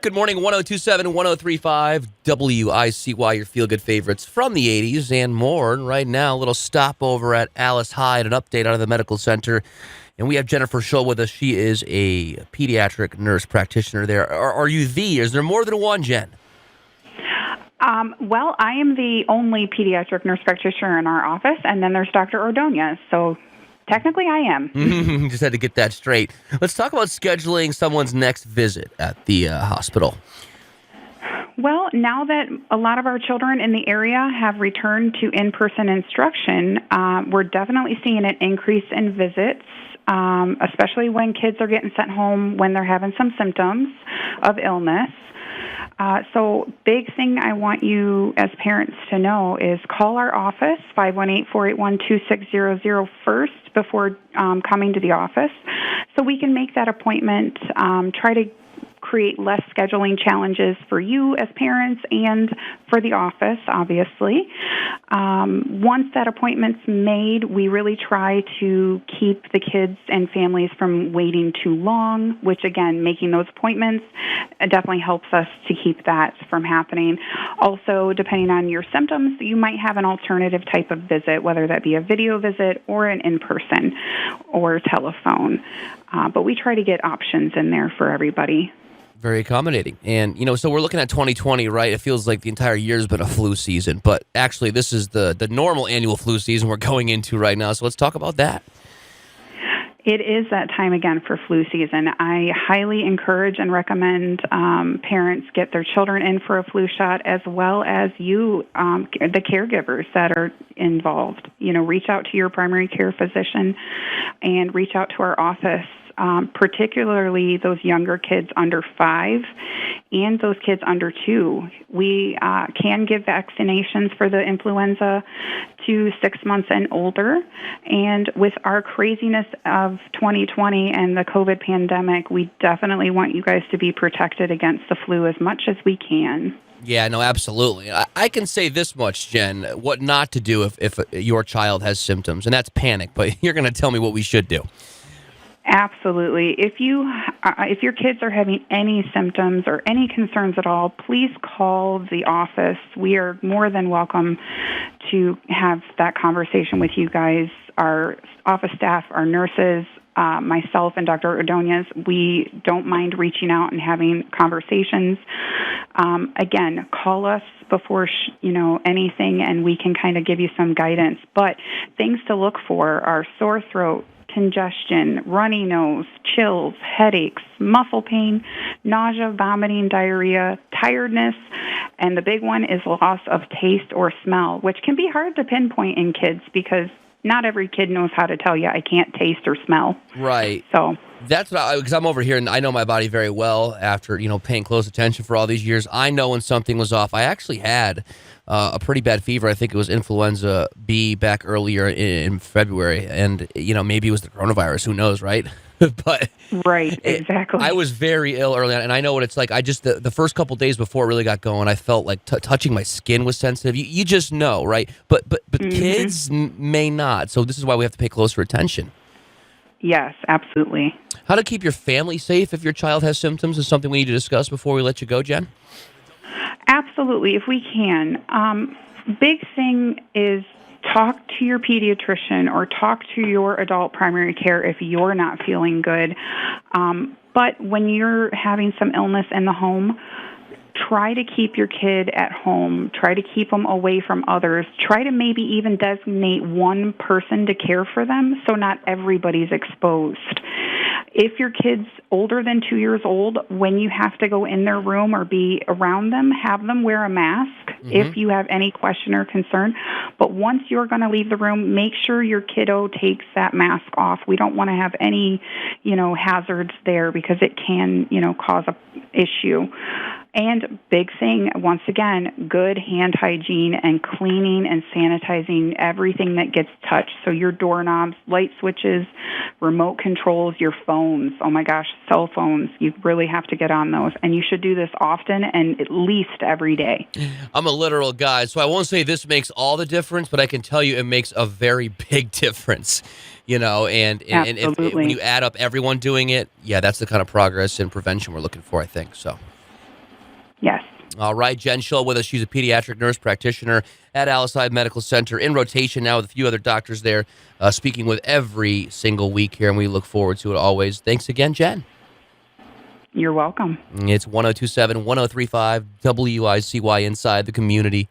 Good morning, 1027, 1035, WICY, your feel-good favorites from the 80s and more. And right now, a little stopover at Alice Hyde, an update out of the medical center. And we have Jennifer Shull with us. She is a pediatric nurse practitioner there. Are you the? Is there more than one, Jen? Well, I am the only pediatric nurse practitioner in our office, and then there's Dr. Ordonez, so technically I am. Just had to get that straight. Let's talk about scheduling someone's next visit at the hospital. Well, now that a lot of our children in the area have returned to in-person instruction, we're definitely seeing an increase in visits, especially when kids are getting sent home when they're having some symptoms of illness. So big thing I want you as parents to know is call our office, 518-481-2600 first before coming to the office so we can make that appointment, try to create less scheduling challenges for you as parents and for the office, obviously. Once that appointment's made, we really try to keep the kids and families from waiting too long, which, again, making those appointments definitely helps us to keep that from happening. Also, depending on your symptoms, you might have an alternative type of visit, whether that be a video visit or an in-person or telephone. But we try to get options in there for everybody. Very accommodating. And, so we're looking at 2020, right? It feels like the entire year has been a flu season. But actually, this is the normal annual flu season we're going into right now. So let's talk about that. It is that time again for flu season. I highly encourage and recommend parents get their children in for a flu shot, as well as you, the caregivers that are involved. Reach out to your primary care physician and reach out to our office. Particularly those younger kids under 5 and those kids under 2. We can give vaccinations for the influenza to 6 months and older. And with our craziness of 2020 and the COVID pandemic, we definitely want you guys to be protected against the flu as much as we can. Yeah, no, absolutely. I can say this much, Jen, what not to do if your child has symptoms, and that's panic. But you're going to tell me what we should do. Absolutely. If your kids are having any symptoms or any concerns at all, please call the office. We are more than welcome to have that conversation with you guys. Our office staff, our nurses, myself and Dr. Ordonez, we don't mind reaching out and having conversations. Again, call us before anything, and we can kind of give you some guidance. But things to look for are sore throat, congestion, runny nose, chills, headaches, muscle pain, nausea, vomiting, diarrhea, tiredness, and the big one is loss of taste or smell, which can be hard to pinpoint in kids because not every kid knows how to tell you, I can't taste or smell. Right. So that's what because I'm over here and I know my body very well after, paying close attention for all these years. I know when something was off. I actually had a pretty bad fever. I think it was influenza B back earlier in February. And, maybe it was the coronavirus. Who knows, right? But right, exactly. I was very ill early on, and I know what it's like. I just, the first couple days before it really got going, I felt like touching my skin was sensitive. You just know, right? But kids may not. So this is why we have to pay closer attention. Yes, absolutely. How to keep your family safe if your child has symptoms is something we need to discuss before we let you go, Jen? Absolutely, if we can. Big thing is talk to your pediatrician or talk to your adult primary care if you're not feeling good. But when you're having some illness in the home, try to keep your kid at home. Try to keep them away from others. Try to maybe even designate one person to care for them so not everybody's exposed. If your kid's older than 2 years old, when you have to go in their room or be around them, have them wear a mask if you have any question or concern. But once you're going to leave the room, make sure your kiddo takes that mask off. We don't want to have any, hazards there because it can, cause a issue. And big thing, once again, good hand hygiene and cleaning and sanitizing everything that gets touched. So your doorknobs, light switches, remote controls, your phones. Oh my gosh, cell phones. You really have to get on those. And you should do this often and at least every day. I'm a literal guy, so I won't say this makes all the difference, but I can tell you it makes a very big difference. And when you add up everyone doing it, yeah, that's the kind of progress and prevention we're looking for, I think. So. All right, Jen Shull with us. She's a pediatric nurse practitioner at Alice Hyde Medical Center, in rotation now with a few other doctors there, speaking with every single week here, and we look forward to it always. Thanks again, Jen. You're welcome. It's 1027-1035 WICY Inside the Community.